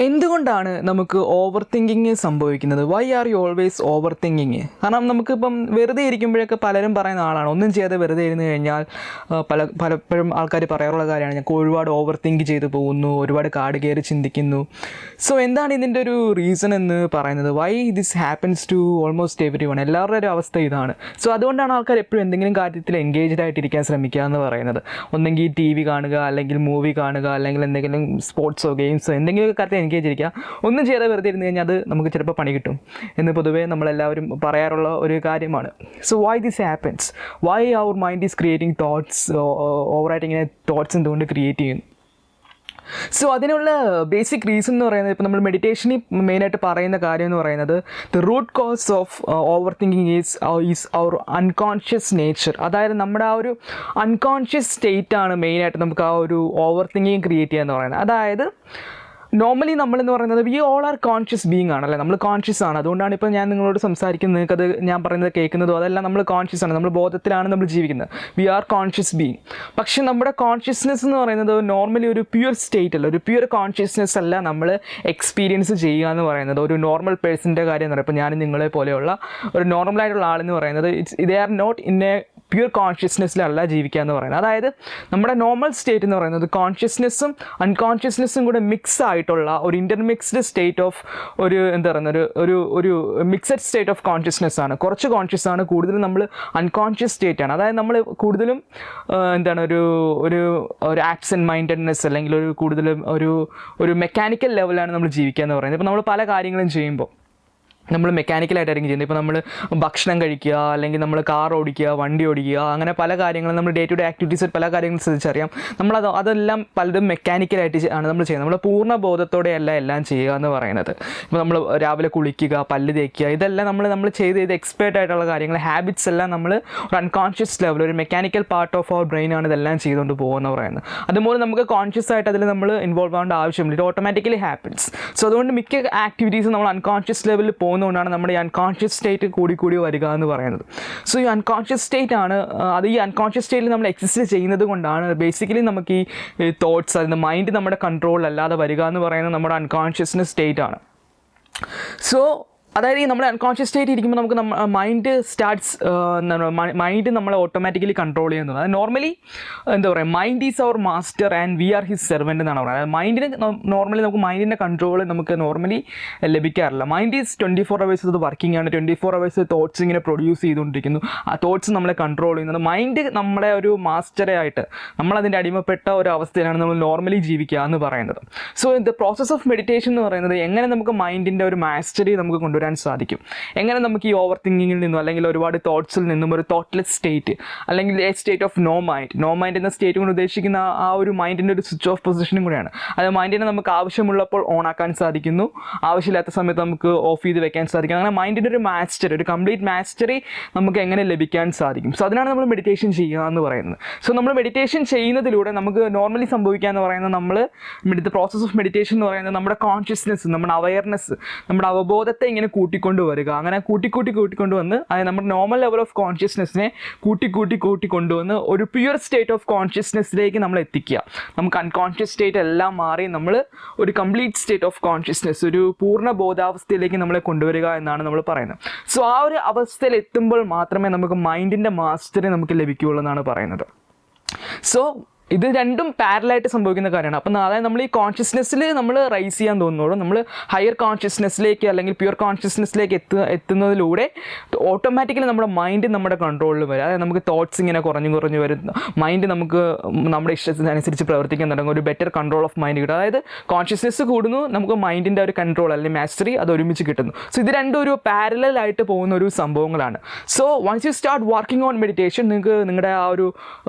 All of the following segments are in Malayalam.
എന്തുകൊണ്ടാണ് നമുക്ക് ഓവർ തിങ്കിങ് സംഭവിക്കുന്നത്? Why are you always over thinking? കാരണം നമുക്കിപ്പം വെറുതെ ഇരിക്കുമ്പോഴൊക്കെ പലരും പറയുന്ന ആളാണ്, ഒന്നും ചെയ്യാതെ വെറുതെ ഇരുന്ന് കഴിഞ്ഞാൽ പലപ്പോഴും ആൾക്കാർ പറയാറുള്ള കാര്യമാണ്, ഞങ്ങൾക്ക് ഒരുപാട് ഓവർ തിങ്ക് ചെയ്ത് പോകുന്നു, ഒരുപാട് കാട് കയറി ചിന്തിക്കുന്നു. സോ എന്താണ് ഇതിൻ്റെ ഒരു റീസൺ എന്ന് പറയുന്നത്? Why this happens to almost everyone? എല്ലാവരുടെ ഒരു അവസ്ഥ ഇതാണ്. സോ അതുകൊണ്ടാണ് ആൾക്കാർ എപ്പോഴും എന്തെങ്കിലും കാര്യത്തിൽ എൻഗേജ്ഡ് ആയിട്ടിരിക്കാൻ ശ്രമിക്കുക എന്ന് പറയുന്നത്. ഒന്നെങ്കിൽ ടി വി കാണുക, അല്ലെങ്കിൽ മൂവി കാണുക, അല്ലെങ്കിൽ എന്തെങ്കിലും സ്പോർട്സോ ഗെയിംസോ എന്തെങ്കിലുമൊക്കെ കാര്യത്തിൽ എൻഗേജ് ഇരിക്കുക. ഒന്നും ചെയ്താൽ വെറുതെ ഇരുന്ന് കഴിഞ്ഞാൽ അത് നമുക്ക് ചിലപ്പോൾ പണി കിട്ടും എന്ന് പൊതുവേ നമ്മളെല്ലാവരും പറയാറുള്ള ഒരു കാര്യമാണ്. So why this happens? Why our mind is creating thoughts? ഓവറായിട്ട് ഇങ്ങനെ തോട്ട്സ് എന്തുകൊണ്ട് ക്രിയേറ്റ് ചെയ്യുന്നു? സോ അതിനുള്ള ബേസിക് റീസൺ എന്ന് പറയുന്നത്, ഇപ്പോൾ നമ്മൾ മെഡിറ്റേഷനിൽ മെയിനായിട്ട് പറയുന്ന കാര്യം എന്ന് പറയുന്നത്, the root cause of over thinking is our unconscious nature. അതായത് നമ്മുടെ ആ ഒരു അൺകോൺഷ്യസ് സ്റ്റേറ്റാണ് മെയിനായിട്ട് നമുക്ക് ആ ഒരു ഓവർ തിങ്കിങ് ക്രിയേറ്റ് ചെയ്യുക എന്ന് പറയുന്നത്. അതായത് നോർമലി നമ്മളെന്ന് പറയുന്നത് we all are conscious being ആണല്ലേ, നമ്മൾ കോൺഷ്യസ് ആണ്. അതുകൊണ്ടാണ് ഇപ്പോൾ ഞാൻ നിങ്ങളോട് സംസാരിക്കുന്നത്, നിങ്ങൾക്കത് ഞാൻ പറയുന്നത് കേൾക്കുന്നതോ അതെല്ലാം നമ്മൾ കോൺഷ്യസ് ആണ്, നമ്മൾ ബോധത്തിലാണ് നമ്മൾ ജീവിക്കുന്നത്. We are conscious being. പക്ഷേ നമ്മുടെ കോൺഷ്യസ്നെസ് എന്ന് പറയുന്നത് നോർമലി ഒരു പ്യുവർ സ്റ്റേറ്റ് അല്ല, ഒരു പ്യുവർ കോൺഷ്യസ്നെസ് അല്ല നമ്മൾ എക്സ്പീരിയൻസ് ചെയ്യുക എന്ന് പറയുന്നത്. ഒരു നോർമൽ പേഴ്സൻ്റെ കാര്യം എന്ന് പറയുമ്പോൾ ഞാൻ നിങ്ങളെ പോലെയുള്ള ഒരു നോർമലായിട്ടുള്ള ആളെന്ന് പറയുന്നത് they are not in a pure കോൺഷ്യസ്നെസ്സിലല്ല ജീവിക്കുക എന്ന് പറയുന്നത്. അതായത് നമ്മുടെ നോർമൽ സ്റ്റേറ്റ് എന്ന് പറയുന്നത് കോൺഷ്യസ്നെസ്സും അൺകോൺഷ്യസ്നെസ്സും കൂടെ മിക്സ് ആയിട്ടുള്ള ഒരു ഇൻ്റർമിക്സ്ഡ് സ്റ്റേറ്റ് ഓഫ് ഒരു എന്താ പറയുന്നത് ഒരു മിക്സഡ് സ്റ്റേറ്റ് ഓഫ് കോൺഷ്യസ്നെസ് ആണ്. കുറച്ച് കോൺഷ്യസ് ആണ്, കൂടുതലും നമ്മൾ അൺകോൺഷ്യസ് സ്റ്റേറ്റ് ആണ്. അതായത് നമ്മൾ കൂടുതലും എന്താണ് ഒരു ഒരു ഒരു ആബ്സെൻറ്റ് മൈൻഡഡ്നെസ്, അല്ലെങ്കിൽ കൂടുതലും ഒരു മെക്കാനിക്കൽ ലെവലാണ് നമ്മൾ ജീവിക്കുക എന്ന് പറയുന്നത്. ഇപ്പോൾ നമ്മൾ പല കാര്യങ്ങളും ചെയ്യുമ്പോൾ നമ്മൾ മെക്കാനിക്കലായിട്ടായിരിക്കും ചെയ്യുന്നത്. ഇപ്പോൾ നമ്മൾ ഭക്ഷണം കഴിക്കുക, അല്ലെങ്കിൽ നമ്മൾ കാർ ഓടിക്കുക, വണ്ടി ഓടിക്കുക, അങ്ങനെ പല കാര്യങ്ങളും നമ്മൾ ഡേ ടു ഡേ ആക്ടിവിറ്റീസ് പല കാര്യങ്ങളും ശ്രദ്ധിച്ചറിയാം. അതെല്ലാം പലതും മെക്കാനിക്കലായിട്ട് ആണ് നമ്മൾ ചെയ്യുന്നത്. നമ്മൾ പൂർണ്ണ ബോധത്തോടെയല്ല എല്ലാം ചെയ്യുക എന്ന് പറയുന്നത്. ഇപ്പോൾ നമ്മൾ രാവിലെ കുളിക്കുക, പല്ല് തേക്കുക, ഇതെല്ലാം നമ്മൾ ചെയ്ത് എക്സ്പേർട്ട് ആയിട്ടുള്ള കാര്യങ്ങൾ, ഹാബിറ്റ്സ് എല്ലാം നമ്മൾ ഒരു അൺകോൺഷ്യസ് ലെവൽ, ഒരു മെക്കാനിക്കൽ പാർട്ട് ഓഫ് അവർ ബ്രെയിനാണ് ഇതെല്ലാം ചെയ്തുകൊണ്ട് പോകുമെന്ന് പറയുന്നത്. അതുപോലെ നമുക്ക് കോൺഷ്യസ് ആയിട്ട് അതിൽ നമ്മൾ ഇൻവോൾവ് ആവേണ്ട ആവശ്യമില്ല, ഇത് ഓട്ടോമാറ്റിക്കലി ഹാപ്പൻസ്. സോ അതുകൊണ്ട് മിക്ക ആക്ടിവിറ്റീസും നമ്മൾ അൺകോൺഷ്യസ് ലെവലിൽ പോകുന്നതുകൊണ്ടാണ് നമ്മുടെ ഈ അൺകോൺഷ്യസ് സ്റ്റേറ്റ് കൂടി വരിക എന്ന് പറയുന്നത്. സോ ഈ അൺകോൺഷ്യസ് സ്റ്റേറ്റ് ആണ്, അത് ഈ അൺകോൺഷ്യസ് സ്റ്റേറ്റിൽ നമ്മൾ എക്സിസ്റ്റ് ചെയ്യുന്നത് കൊണ്ടാണ് ബേസിക്കലി നമുക്ക് ഈ തോട്ട്സ്, അതിൻ്റെ മൈൻഡ് നമ്മുടെ കൺട്രോളിലല്ലാതെ വരിക എന്ന് പറയുന്നത് നമ്മുടെ അൺകോൺഷ്യസ്നെസ് സ്റ്റേറ്റ് ആണ്. സോ അതായത് ഈ നമ്മൾ അൺകോൺഷ്യസ് സ്റ്റേറ്റ് ഇരിക്കുമ്പോൾ നമുക്ക് മൈൻഡ് സ്റ്റാർട്ട്സ് മൈൻഡ് നമ്മളെ ഓട്ടോമാറ്റിക്കലി കൺട്രോൾ ചെയ്യുന്നത്. അത് നോർമലി എന്താ പറയുക, mind is our master and we are his servant എന്നാണ് പറയുന്നത്. അതായത് മൈൻഡിന് നോർമലി നമുക്ക് മൈൻഡിൻ്റെ കൺട്രോൾ നമുക്ക് നോർമലി ലഭിക്കാറില്ല. മൈൻഡ് ഈസ് 24 hours അത് വർക്കിംഗ് ആണ്, 24 hours തോട്ട്സ് ഇങ്ങനെ പ്രൊഡ്യൂസ് ചെയ്തുകൊണ്ടിരിക്കുന്നു. ആ തോട്ട്സ് നമ്മളെ കൺട്രോൾ ചെയ്യുന്നത്. മൈൻഡ് നമ്മളെ ഒരു മാസ്റ്ററെ ആയിട്ട് നമ്മളതിൻ്റെ അടിമപ്പെട്ട ഒരു അവസ്ഥയിലാണ് നമ്മൾ നോർമലി ജീവിക്കുക എന്ന് പറയുന്നത്. So the process of meditation എന്ന് പറയുന്നത് എങ്ങനെ നമുക്ക് മൈൻഡിൻ്റെ ഒരു മാസ്റ്ററി നമുക്ക് കൊണ്ടുവരാൻ സാധിക്കും, എങ്ങനെ നമുക്ക് ഈ ഓവർ തിങ്കിങ്ങിൽ നിന്നും അല്ലെങ്കിൽ ഒരുപാട് തോട്ട്സിൽ നിന്നും ഒരു തോട്ട്ലെസ് സ്റ്റേറ്റ്, അല്ലെങ്കിൽ a state of no mind എന്ന സ്റ്റേറ്റ് കൊണ്ട് ഉദ്ദേശിക്കുന്ന ആ ഒരു മൈൻഡിൻ്റെ ഒരു സ്വിച്ച് ഓഫ് പൊസിഷനും കൂടെയാണ്. അത് മൈൻഡിനെ നമുക്ക് ആവശ്യമുള്ളപ്പോൾ ഓൺ ആക്കാൻ സാധിക്കുന്നു, ആവശ്യമില്ലാത്ത സമയത്ത് നമുക്ക് ഓഫ് ചെയ്ത് വെക്കാൻ സാധിക്കും. അങ്ങനെ മൈൻഡിൻ്റെ ഒരു മാസ്റ്ററി, ഒരു കംപ്ലീറ്റ് മാസ്റ്ററി നമുക്ക് എങ്ങനെ ലഭിക്കാൻ സാധിക്കും. സോ അതിനാണ് നമ്മൾ മെഡിറ്റേഷൻ ചെയ്യുക എന്ന് പറയുന്നത്. സോ നമ്മൾ മെഡിറ്റേഷൻ ചെയ്യുന്നതിലൂടെ നമുക്ക് നോർമലി സംഭവിക്കുക എന്ന് പറയുന്നത്, ദ പ്രോസസ് ഓഫ് മെഡിറ്റേഷൻ എന്ന് പറയുന്നത് നമ്മുടെ കോൺഷ്യസ്നെസ്, നമ്മുടെ അവയർനെസ്, നമ്മുടെ അവബോധത്തെ ഇങ്ങനെ കൂട്ടിക്കൊണ്ട് വരിക. അങ്ങനെ കൂട്ടിക്കൊണ്ടുവന്ന് അതായത് നമ്മുടെ നോർമൽ ലെവൽ ഓഫ് കോൺഷ്യസ്നെസ്സിനെ കൂട്ടിക്കൊണ്ടുവന്ന് ഒരു പ്യുവർ സ്റ്റേറ്റ് ഓഫ് കോൺഷ്യസ്നെസ്സിലേക്ക് നമ്മൾ എത്തിക്കുക. നമുക്ക് അൺകോൺഷ്യസ് സ്റ്റേറ്റ് എല്ലാം മാറി നമ്മൾ ഒരു കംപ്ലീറ്റ് സ്റ്റേറ്റ് ഓഫ് കോൺഷ്യസ്നെസ്, ഒരു പൂർണ്ണ ബോധാവസ്ഥയിലേക്ക് നമ്മളെ കൊണ്ടുവരിക എന്നാണ് നമ്മൾ പറയുന്നത്. സോ ആ ഒരു അവസ്ഥയിൽ എത്തുമ്പോൾ മാത്രമേ നമുക്ക് മൈൻഡിൻ്റെ മാസ്റ്ററി നമുക്ക് ലഭിക്കുകയുള്ളൂ എന്നാണ് പറയുന്നത്. സോ ഇത് രണ്ടും പാരലായിട്ട് സംഭവിക്കുന്ന കാര്യമാണ്. അപ്പം അതായത് നമ്മൾ ഈ കോൺഷ്യസ്നെസ്സിൽ നമ്മൾ റൈസ് ചെയ്യാൻ തോന്നുന്നതോടെ നമ്മൾ ഹയർ കോൺഷ്യസ്നെസ്സിലേക്ക് അല്ലെങ്കിൽ പ്യുവർ കോൺഷ്യസ്നെസ്സിലേക്ക് എത്തുന്നതിലൂടെ ഓട്ടോമാറ്റിക്കലി നമ്മുടെ മൈൻഡ് നമ്മുടെ കൺട്രോളിൽ വരും. അതായത് നമുക്ക് തോട്ട്സ് ഇങ്ങനെ കുറഞ്ഞു വരും, മൈൻഡ് നമുക്ക് നമ്മുടെ ഇഷ്ടത്തിനനുസരിച്ച് പ്രവർത്തിക്കാൻ തുടങ്ങും, ഒരു ബെറ്റർ കൺട്രോൾ ഓഫ് മൈൻഡ് കിട്ടും. അതായത് കോൺഷ്യസ്നെസ് കൂടുന്നു, നമുക്ക് മൈൻഡിൻ്റെ ഒരു കൺട്രോൾ അല്ലെങ്കിൽ മാസ്റ്ററി അത് ഒരുമിച്ച് കിട്ടുന്നു. സോ ഇത് രണ്ടും ഒരു പാരലായിട്ട് പോകുന്ന ഒരു സംഭവങ്ങളാണ്. So once you start working on meditation, നിങ്ങൾക്ക് നിങ്ങളുടെ ആ ഒരു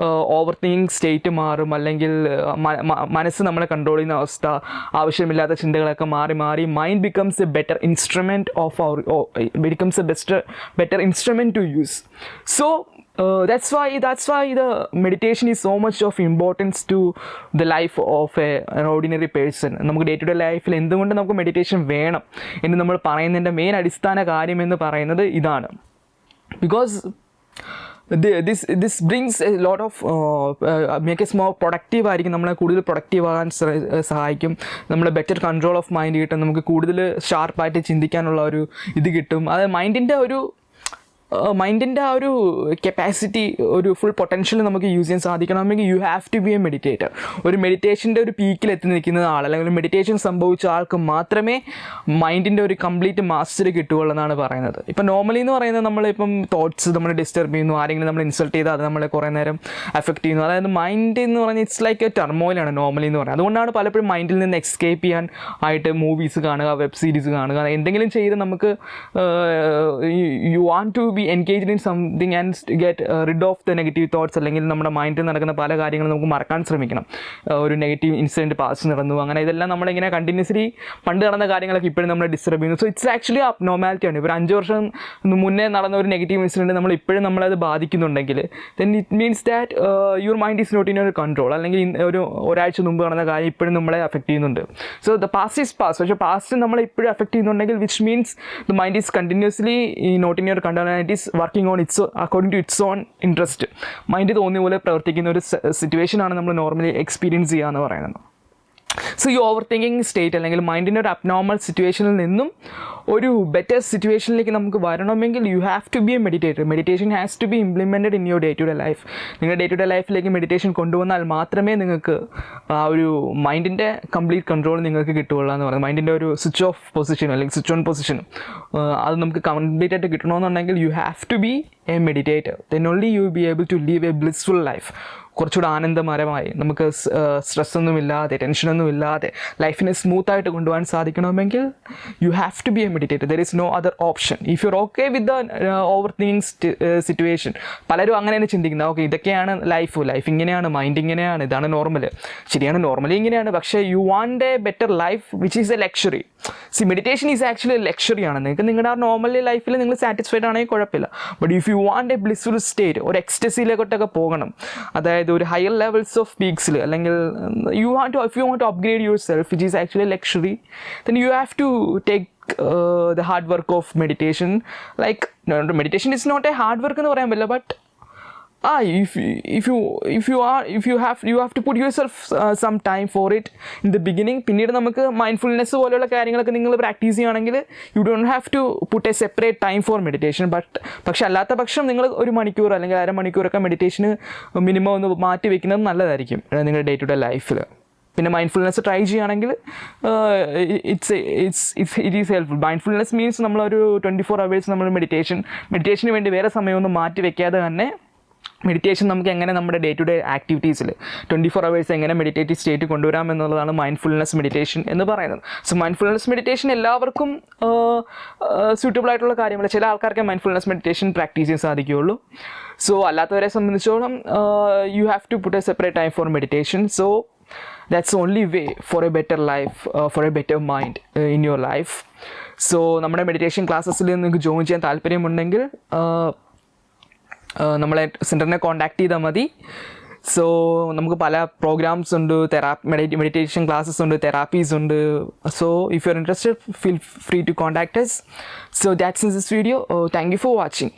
ഓവർ തിങ്കിങ് സ്റ്റേറ്റ് മാറും, അല്ലെങ്കിൽ മനസ്സ് നമ്മളെ കൺട്രോൾ ചെയ്യുന്ന അവസ്ഥ, ആവശ്യമില്ലാത്ത ചിന്തകളൊക്കെ മാറി mind becomes a better instrument of better instrument to use. So that's why the meditation is so much of importance to the life of an ordinary person. നമുക്ക് ഡേ ടു ഡേ ലൈഫിൽ എന്തുകൊണ്ട് നമുക്ക് മെഡിറ്റേഷൻ വേണം എന്ന് നമ്മൾ പറയുന്നതിൻ്റെ മെയിൻ അടിസ്ഥാന കാര്യം എന്ന് പറയുന്നത് ഇതാണ്. Because this brings a lot of make us more productive ആയിരിക്കും, നമ്മളെ കൂടുതൽ പ്രൊഡക്റ്റീവ് ആകാൻ സഹായിക്കും, നമ്മളെ ബെറ്റർ കൺട്രോൾ ഓഫ് മൈൻഡ് കിട്ടും, നമുക്ക് കൂടുതൽ ഷാർപ്പായിട്ട് ചിന്തിക്കാനുള്ള ഒരു ഇത് കിട്ടും. അതായത് മൈൻഡിൻ്റെ ആ ഒരു കപ്പാസിറ്റി, ഒരു ഫുൾ പൊട്ടൻഷ്യൽ നമുക്ക് യൂസ് ചെയ്യാൻ സാധിക്കണമെങ്കിൽ you have to be a meditator. ഒരു മെഡിറ്റേഷൻ്റെ ഒരു പീക്കിൽ എത്തി നിൽക്കുന്ന ആൾ, അല്ലെങ്കിൽ ഒരു മെഡിറ്റേഷൻ സംഭവിച്ച ആൾക്ക് മാത്രമേ മൈൻഡിൻ്റെ ഒരു കംപ്ലീറ്റ് മാസ്റ്ററി കിട്ടുകയുള്ളൂ എന്നാണ് പറയുന്നത്. ഇപ്പം നോർമലി എന്ന് പറയുന്നത് നമ്മളിപ്പം തോട്ട്സ് നമ്മൾ ഡിസ്റ്റർബ് ചെയ്യുന്നു, ആരെങ്കിലും നമ്മൾ ഇൻസൾട്ട് ചെയ്താൽ അത് നമ്മളെ കുറേ നേരം എഫക്റ്റ് ചെയ്യുന്നു. അതായത് മൈൻഡ് എന്ന് പറഞ്ഞാൽ ഇറ്റ്സ് ലൈക്ക് എ ടർമോയിലാണ് നോർമലി എന്ന് പറയുന്നത്. അതുകൊണ്ടാണ് പലപ്പോഴും മൈൻഡിൽ നിന്ന് എസ്കേപ്പ് ചെയ്യാൻ ആയിട്ട് മൂവീസ് കാണുക, വെബ് സീരീസ് കാണുക, എന്തെങ്കിലും ചെയ്ത് നമുക്ക് you want to be engaged in something and get rid of the negative thoughts, അല്ലെങ്കിൽ നമ്മുടെ മൈൻഡിൽ നടക്കുന്ന പല കാര്യങ്ങളും നമുക്ക് മറക്കാൻ ശ്രമിക്കണം. ഒരു നെഗറ്റീവ് ഇൻസിഡൻറ്റ് പാസ് നടന്നു, അങ്ങനെ ഇതെല്ലാം നമ്മളിങ്ങനെ കണ്ടിന്യൂസ്ലി പണ്ട് നടന്ന കാര്യങ്ങളൊക്കെ ഇപ്പോഴും നമ്മളെ ഡിസ്റ്റർബ് ചെയ്യുന്നു. സോ ഇറ്റ്സ് ആക്ച്വലി അബ്നോർമാലിറ്റിയാണ്. ഇപ്പോൾ 5 വർഷം മുന്നേ നടന്ന ഒരു നെഗറ്റീവ് ഇൻസിഡൻറ്റ് നമ്മൾ ഇപ്പോഴും നമ്മളത് ബാധിക്കുന്നുണ്ടെങ്കിൽ then it means that your mind is not in ഒരു കൺട്രോൾ. അല്ലെങ്കിൽ ഒരാഴ്ച മുമ്പ് നടന്ന കാര്യം ഇപ്പോഴും നമ്മളെ അഫക്റ്റ് ചെയ്യുന്നുണ്ട്. So the past is past. പക്ഷേ പാസ്റ്റ് നമ്മളെ ഇപ്പോഴും അഫക്റ്റ് ചെയ്യുന്നുണ്ടെങ്കിൽ which means the mind is continuously not in your control and it is working on its according to its own interest. Mind തോന്നിയ പോലെ പ്രവർത്തിക്കുന്ന ഒരു സിറ്റുവേഷനാണ് നമ്മൾ നോർമലി എക്സ്പീരിയൻസ് ചെയ്യുക എന്ന് പറയുന്നത്. സോ ഈ ഓവർ തിങ്കിങ് സ്റ്റേറ്റ് അല്ലെങ്കിൽ മൈൻഡിൻ്റെ ഒരു അബ്നോർമൽ സിറ്റുവേഷനിൽ നിന്നും ഒരു ബെറ്റർ സിറ്റുവേഷനിലേക്ക് നമുക്ക് വരണമെങ്കിൽ you have to be a meditator. Meditation has to be implemented in your day to day life. നിങ്ങളുടെ ഡേ ടു ഡേ ലൈഫിലേക്ക് മെഡിറ്റേഷൻ കൊണ്ടുവന്നാൽ മാത്രമേ നിങ്ങൾക്ക് ആ ഒരു മൈൻഡിൻ്റെ കംപ്ലീറ്റ് കൺട്രോൾ നിങ്ങൾക്ക് കിട്ടുകയുള്ളൂ എന്ന് പറയുന്നത്. മൈൻഡിൻ്റെ ഒരു സ്വിച്ച് ഓഫ് പൊസിഷനും അല്ലെങ്കിൽ സ്വിച്ച് ഓൺ പൊസിഷനും അത് നമുക്ക് കംപ്ലീറ്റ് ആയിട്ട് കിട്ടണമെന്നുണ്ടെങ്കിൽ you have to be a meditator. Then only you be able to leave a blissful life. കുറച്ചുകൂടെ ആനന്ദമരമായി നമുക്ക് സ്ട്രെസ്സൊന്നും ഇല്ലാതെ ടെൻഷനൊന്നും ഇല്ലാതെ ലൈഫിനെ സ്മൂത്തായിട്ട് കൊണ്ടുപോകാൻ സാധിക്കണമെങ്കിൽ you have to be a meditator. There is no other option. If you are okay with the over thinking situation. പലരും അങ്ങനെ തന്നെ ചിന്തിക്കുന്നത്, ഓക്കെ ഇതൊക്കെയാണ് ലൈഫ് ഇങ്ങനെയാണ്, മൈൻഡ് ഇങ്ങനെയാണ്, ഇതാണ് നോർമൽ. ശരിയാണ്, നോർമലി ഇങ്ങനെയാണ്. പക്ഷേ you want a better life which is a ലക്ഷറി. See meditation is actually a ലക്ഷറിയാണ്. നിങ്ങൾക്ക് നിങ്ങളുടെ ആ നോർമലി ലൈഫിൽ നിങ്ങൾ സാറ്റിസ്ഫൈഡ് ആണെങ്കിൽ കുഴപ്പമില്ല. But if you want a blissful state, ഒരു എക്സ്റ്റസിയിലേക്കൊട്ടൊക്കെ പോകണം, അതായത് ഒരു ഹയർ ലെവൽസ് ഓഫ് പീക്സിൽ, അല്ലെങ്കിൽ if you want to upgrade yourself, which is actually a luxury, then you have to take the hard work of meditation. Like meditation is not a hard work എന്ന് പറയാൻ പറ്റില്ല, but you have to put yourself some time for it in the beginning. പിന്നീട് നമുക്ക് മൈൻഡ്ഫുൾനെസ് പോലെയുള്ള കാര്യങ്ങളൊക്കെ നിങ്ങൾ പ്രാക്ടീസ് ചെയ്യുകയാണെങ്കിൽ you don't have to put a separate time for meditation. പക്ഷെ അല്ലാത്ത പക്ഷം നിങ്ങൾ 1 മണിക്കൂർ അല്ലെങ്കിൽ 1/2 മണിക്കൂറൊക്കെ മെഡിറ്റേഷന് മിനിമം ഒന്ന് മാറ്റി വെക്കുന്നത് നല്ലതായിരിക്കും നിങ്ങളുടെ ഡേ ടു ഡേ ലൈഫിൽ. പിന്നെ മൈൻഡ്ഫുൾനെസ് ട്രൈ ചെയ്യുകയാണെങ്കിൽ it is helpful. Mindfulness means നമ്മളൊരു 24 hours നമ്മൾ മെഡിറ്റേഷന് വേണ്ടി വേറെ സമയമൊന്നും മാറ്റി വെക്കാതെ തന്നെ മെഡിറ്റേഷൻ നമുക്ക് എങ്ങനെ നമ്മുടെ ഡേ ടു ഡേ ആക്ടിവിറ്റീസിൽ 24 hours എങ്ങനെ മെഡിറ്റേറ്റീവ് സ്റ്റേറ്റ് കൊണ്ടുവരാം എന്നുള്ളതാണ് മൈൻഡ്ഫുൾനെസ് മെഡിറ്റേഷൻ എന്ന് പറയുന്നത്. സോ മൈൻഡ്ഫുൾനെസ് മെഡിറ്റേഷൻ എല്ലാവർക്കും സ്യൂട്ടബിൾ ആയിട്ടുള്ള കാര്യമല്ല. ചില ആൾക്കാർക്ക് മൈൻഡ്ഫുൾനെസ് മെഡിറ്റേഷൻ പ്രാക്ടീസ് ചെയ്യാൻ സാധിക്കുകയുള്ളൂ. സോ അല്ലാത്തവരെ സംബന്ധിച്ചോളം you have to put a separate time for meditation. So that's the only way for a better life, for a better mind in your life. So നമ്മുടെ മെഡിറ്റേഷൻ ക്ലാസ്സസിൽ നിങ്ങൾക്ക് ജോയിൻ ചെയ്യാൻ താല്പര്യമുണ്ടെങ്കിൽ നമ്മളെ സെൻറ്ററിനെ കോൺടാക്ട് ചെയ്താൽ മതി. സോ നമുക്ക് പല പ്രോഗ്രാംസ് ഉണ്ട്, മെഡിറ്റേഷൻ ക്ലാസ്സസ് ഉണ്ട്, തെറാപ്പീസ് ഉണ്ട്. So if you are interested, feel free to contact us. So that's in this video. Thank you for watching.